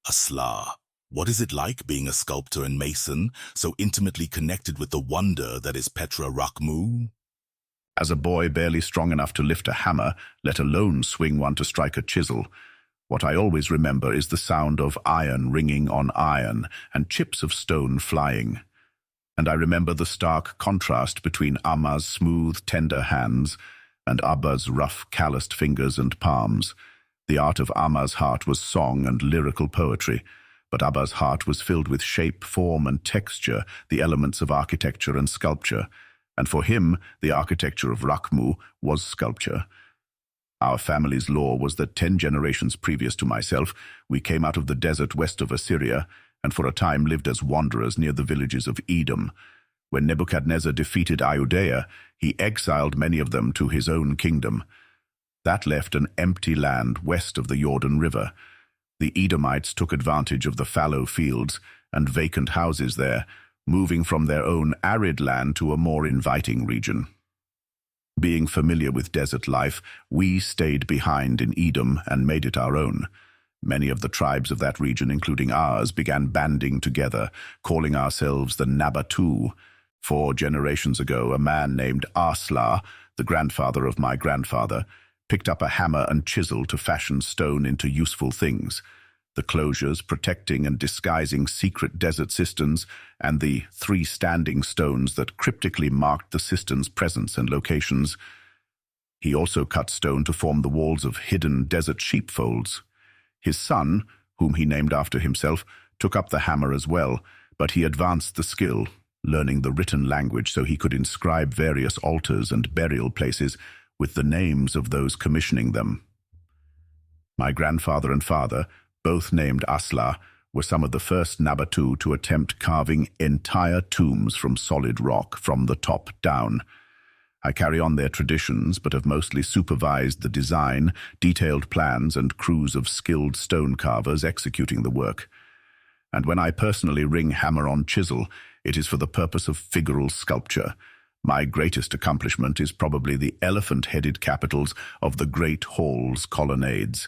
Aslah. What is it like being a sculptor and mason, so intimately connected with the wonder that is Petra Rakhmu? As a boy barely strong enough to lift a hammer, let alone swing one to strike a chisel, what I always remember is the sound of iron ringing on iron and chips of stone flying. And I remember the stark contrast between Amma's smooth, tender hands and Abba's rough, calloused fingers and palms. The art of Amma's heart was song and lyrical poetry, but Abba's heart was filled with shape, form, and texture, the elements of architecture and sculpture. And for him, the architecture of Rakhmu was sculpture. Our family's lore was that 10 generations previous to myself, we came out of the desert west of Assyria, and for a time lived as wanderers near the villages of Edom. When Nebuchadnezzar defeated Iudea, he exiled many of them to his own kingdom. That left an empty land west of the Jordan River. The Edomites took advantage of the fallow fields and vacant houses there, moving from their own arid land to a more inviting region. Being familiar with desert life, we stayed behind in Edom and made it our own. Many of the tribes of that region, including ours, began banding together, calling ourselves the Nabatu. 4 generations ago, a man named Aslah, the grandfather of my grandfather, picked up a hammer and chisel to fashion stone into useful things. The closures protecting and disguising secret desert cisterns, and the 3 standing stones that cryptically marked the cistern's presence and locations. He also cut stone to form the walls of hidden desert sheepfolds. His son, whom he named after himself, took up the hammer as well, but he advanced the skill, learning the written language so he could inscribe various altars and burial places with the names of those commissioning them. My grandfather and father, both named Aslah, were some of the first Nabatu to attempt carving entire tombs from solid rock from the top down. I carry on their traditions, but have mostly supervised the design, detailed plans, and crews of skilled stone carvers executing the work. And when I personally ring hammer on chisel, it is for the purpose of figural sculpture. My greatest accomplishment is probably the elephant-headed capitals of the great hall's colonnades.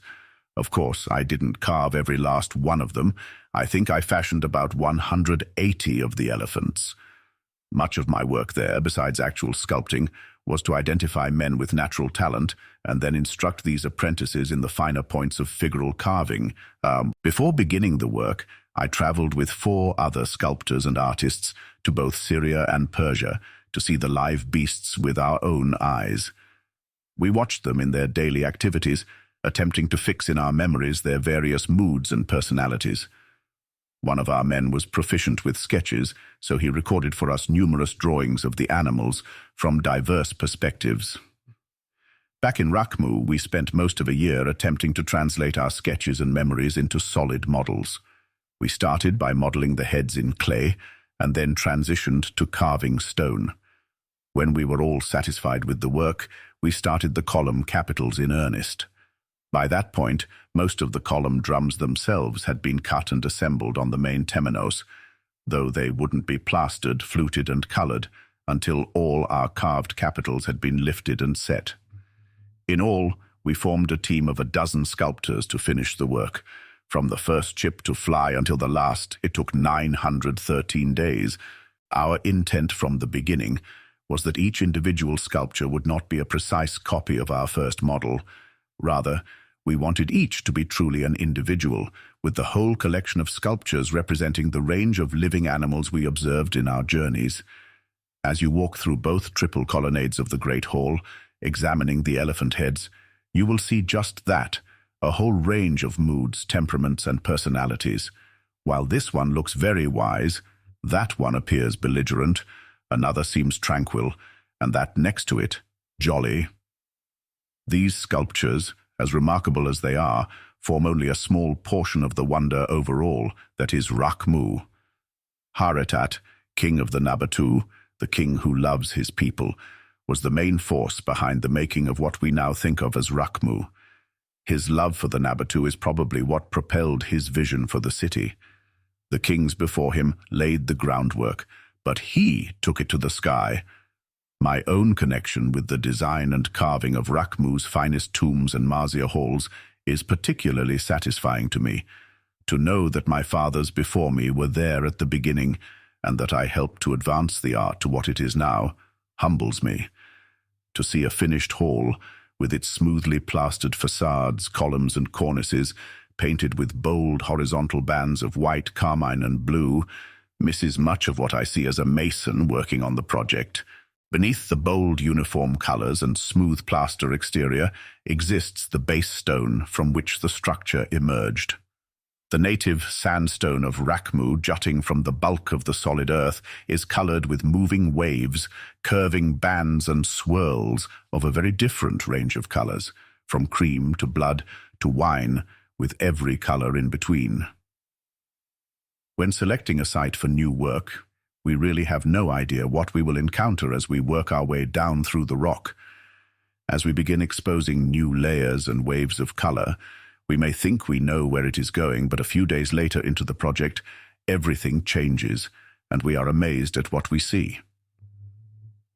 Of course, I didn't carve every last one of them. I think I fashioned about 180 of the elephants. Much of my work there, besides actual sculpting, was to identify men with natural talent and then instruct these apprentices in the finer points of figural carving. Before beginning the work, I traveled with 4 other sculptors and artists to both Syria and Persia to see the live beasts with our own eyes. We watched them in their daily activities, attempting to fix in our memories their various moods and personalities. One of our men was proficient with sketches, so he recorded for us numerous drawings of the animals from diverse perspectives. Back in Rakhmu, we spent most of a year attempting to translate our sketches and memories into solid models. We started by modeling the heads in clay, and then transitioned to carving stone. When we were all satisfied with the work, we started the column capitals in earnest. By that point, most of the column drums themselves had been cut and assembled on the main temenos, though they wouldn't be plastered, fluted, and colored until all our carved capitals had been lifted and set. In all, we formed a team of 12 sculptors to finish the work. From the first chip to fly until the last, it took 913 days. Our intent from the beginning was that each individual sculpture would not be a precise copy of our first model. Rather, we wanted each to be truly an individual, with the whole collection of sculptures representing the range of living animals we observed in our journeys. As you walk through both triple colonnades of the Great Hall, examining the elephant heads, you will see just that, a whole range of moods, temperaments, and personalities. While this one looks very wise, that one appears belligerent, another seems tranquil, and that next to it, jolly. These sculptures, as remarkable as they are, form only a small portion of the wonder overall that is Rakhmu. Haretat, king of the Nabatu, the king who loves his people, was the main force behind the making of what we now think of as Rakhmu. His love for the Nabatu is probably what propelled his vision for the city. The kings before him laid the groundwork, but he took it to the sky. My own connection with the design and carving of Rakhmu's finest tombs and mazia halls is particularly satisfying to me. To know that my fathers before me were there at the beginning, and that I helped to advance the art to what it is now, humbles me. To see a finished hall, with its smoothly plastered facades, columns and cornices, painted with bold horizontal bands of white, carmine and blue, misses much of what I see as a mason working on the project. Beneath the bold uniform colors and smooth plaster exterior exists the base stone from which the structure emerged. The native sandstone of Rakhmu, jutting from the bulk of the solid earth, is colored with moving waves, curving bands and swirls of a very different range of colors, from cream to blood to wine, with every color in between. When selecting a site for new work, we really have no idea what we will encounter as we work our way down through the rock. As we begin exposing new layers and waves of color, we may think we know where it is going, but a few days later into the project, everything changes, and we are amazed at what we see.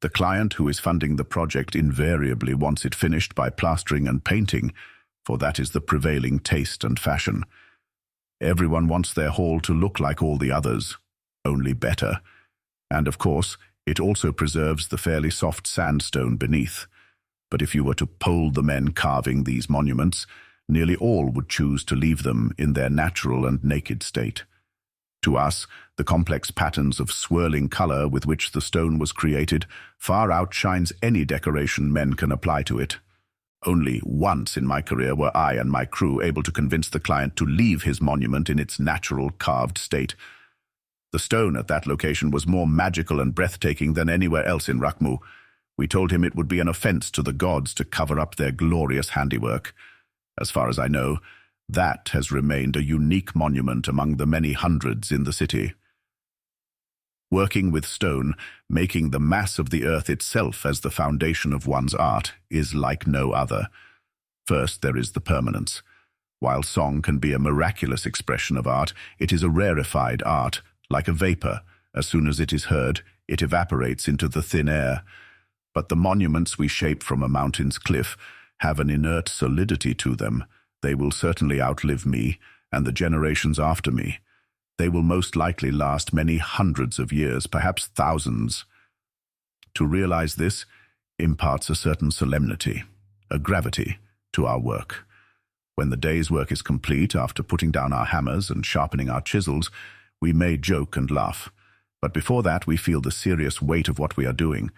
The client who is funding the project invariably wants it finished by plastering and painting, for that is the prevailing taste and fashion. Everyone wants their hall to look like all the others, only better. And of course, it also preserves the fairly soft sandstone beneath. But if you were to poll the men carving these monuments, nearly all would choose to leave them in their natural and naked state. To us, the complex patterns of swirling color with which the stone was created far outshines any decoration men can apply to it. Only once in my career were I and my crew able to convince the client to leave his monument in its natural carved state. The stone at that location was more magical and breathtaking than anywhere else in Rakhmu. We told him it would be an offense to the gods to cover up their glorious handiwork. As far as I know, that has remained a unique monument among the many hundreds in the city. Working with stone, making the mass of the earth itself as the foundation of one's art, is like no other. First, there is the permanence. While song can be a miraculous expression of art, it is a rarefied art, like a vapor. As soon as it is heard, it evaporates into the thin air. But the monuments we shape from a mountain's cliff have an inert solidity to them. They will certainly outlive me and the generations after me. They will most likely last many hundreds of years, perhaps thousands. To realize this imparts a certain solemnity, a gravity, to our work. When the day's work is complete, after putting down our hammers and sharpening our chisels, we may joke and laugh. But before that, we feel the serious weight of what we are doing.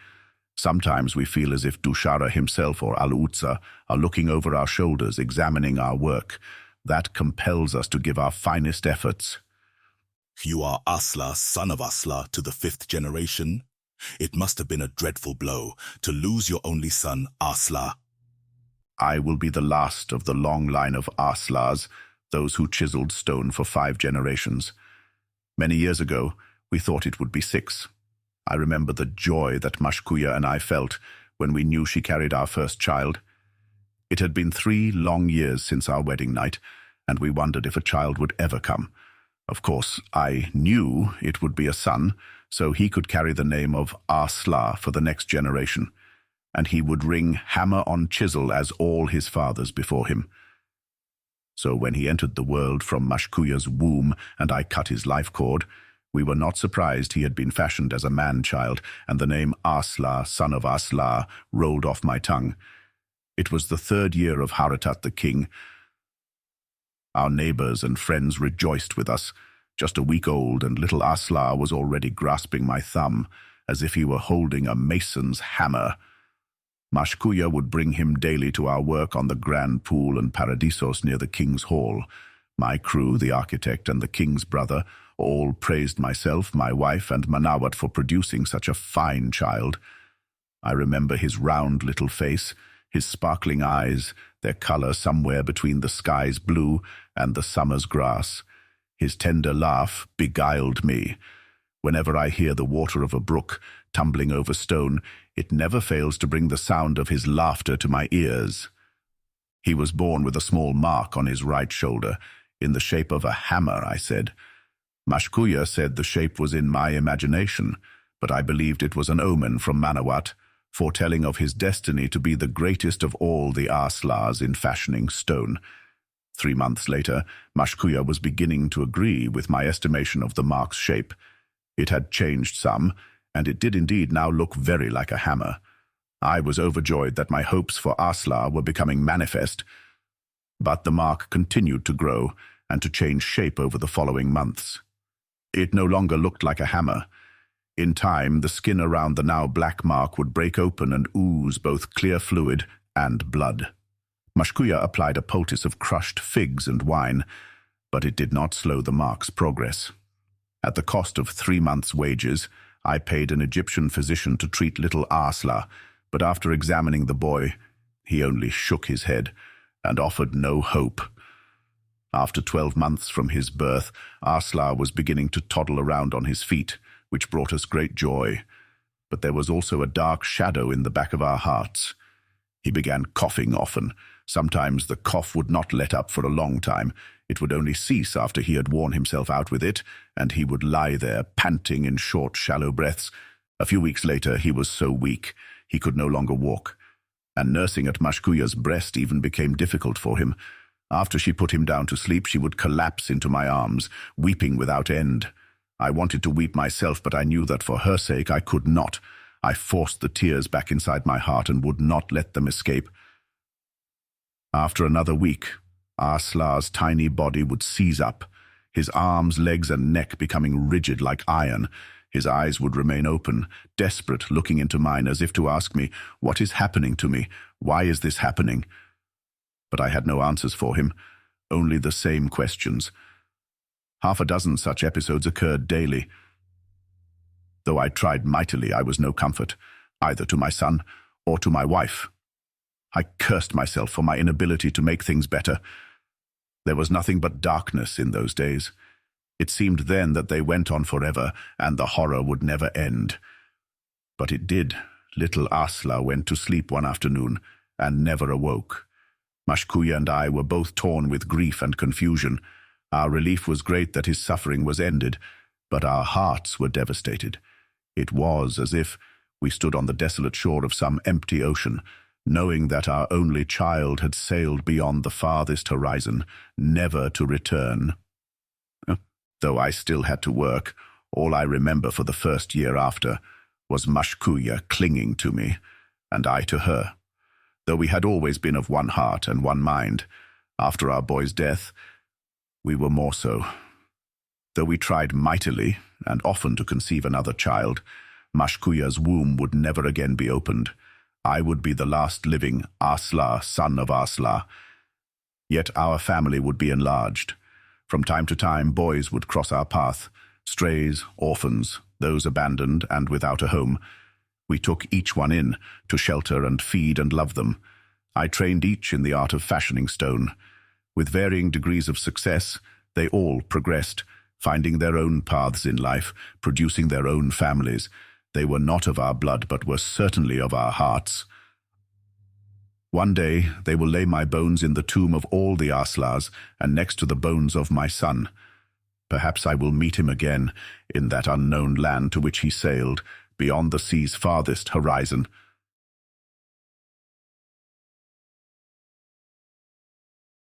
Sometimes we feel as if Dushara himself or Al-Utsa are looking over our shoulders, examining our work. That compels us to give our finest efforts. You are Aslah, son of Aslah, to the 5th generation. It must have been a dreadful blow to lose your only son, Aslah. I will be the last of the long line of Aslahs, those who chiseled stone for 5 generations. Many years ago, we thought it would be 6. I remember the joy that Mashkuya and I felt when we knew she carried our first child. It had been 3 long years since our wedding night, and we wondered if a child would ever come. Of course, I knew it would be a son, so he could carry the name of Aslah for the next generation, and he would ring hammer on chisel as all his fathers before him. So when he entered the world from Mashkuya's womb and I cut his life cord, we were not surprised he had been fashioned as a man-child, and the name Aslah, son of Aslah, rolled off my tongue. It was the 3rd year of Haratat the king. Our neighbors and friends rejoiced with us. Just a week old, and little Aslah was already grasping my thumb, as if he were holding a mason's hammer. Mashkuya would bring him daily to our work on the grand pool and paradisos near the king's hall. My crew, the architect and the king's brother, all praised myself, my wife, and Manawat for producing such a fine child. I remember his round little face, his sparkling eyes, their color somewhere between the sky's blue and the summer's grass. His tender laugh beguiled me. Whenever I hear the water of a brook tumbling over stone, it never fails to bring the sound of his laughter to my ears. He was born with a small mark on his right shoulder, in the shape of a hammer, I said. Mashkuya said the shape was in my imagination, but I believed it was an omen from Manawat, foretelling of his destiny to be the greatest of all the Aslahs in fashioning stone. 3 months later, Mashkuya was beginning to agree with my estimation of the mark's shape. It had changed some, and it did indeed now look very like a hammer. I was overjoyed that my hopes for Aslah were becoming manifest, but the mark continued to grow and to change shape over the following months. It no longer looked like a hammer. In time, the skin around the now black mark would break open and ooze both clear fluid and blood. Mashkuya applied a poultice of crushed figs and wine, but it did not slow the mark's progress. At the cost of 3 months' wages, I paid an Egyptian physician to treat little Aslah, but after examining the boy, he only shook his head and offered no hope. After 12 months from his birth, Aslah was beginning to toddle around on his feet, which brought us great joy. But there was also a dark shadow in the back of our hearts. He began coughing often. Sometimes the cough would not let up for a long time. It would only cease after he had worn himself out with it, and he would lie there, panting in short, shallow breaths. A few weeks later, he was so weak, he could no longer walk, and nursing at Mashkuya's breast even became difficult for him. After she put him down to sleep, she would collapse into my arms, weeping without end. I wanted to weep myself, but I knew that for her sake I could not. I forced the tears back inside my heart and would not let them escape. After another week, Aslah's tiny body would seize up, his arms, legs, and neck becoming rigid like iron. His eyes would remain open, desperate, looking into mine as if to ask me, "What is happening to me? Why is this happening?" But I had no answers for him, only the same questions. 6 such episodes occurred daily. Though I tried mightily, I was no comfort, either to my son or to my wife. I cursed myself for my inability to make things better. There was nothing but darkness in those days. It seemed then that they went on forever, and the horror would never end. But it did. Little Aslah went to sleep one afternoon, and never awoke. Mashkuya and I were both torn with grief and confusion. Our relief was great that his suffering was ended, but our hearts were devastated. It was as if we stood on the desolate shore of some empty ocean, knowing that our only child had sailed beyond the farthest horizon, never to return. Though I still had to work, all I remember for the first year after was Mashkuya clinging to me, and I to her. Though we had always been of one heart and one mind, after our boy's death, we were more so. Though we tried mightily, and often to conceive another child, Mashkuya's womb would never again be opened. I would be the last living Aslah, son of Aslah. Yet our family would be enlarged. From time to time, boys would cross our path, strays, orphans, those abandoned and without a home. We took each one in, to shelter and feed and love them. I trained each in the art of fashioning stone. With varying degrees of success, they all progressed, finding their own paths in life, producing their own families. They were not of our blood, but were certainly of our hearts. One day they will lay my bones in the tomb of all the Aslahs, and next to the bones of my son. Perhaps I will meet him again in that unknown land to which he sailed, beyond the sea's farthest horizon.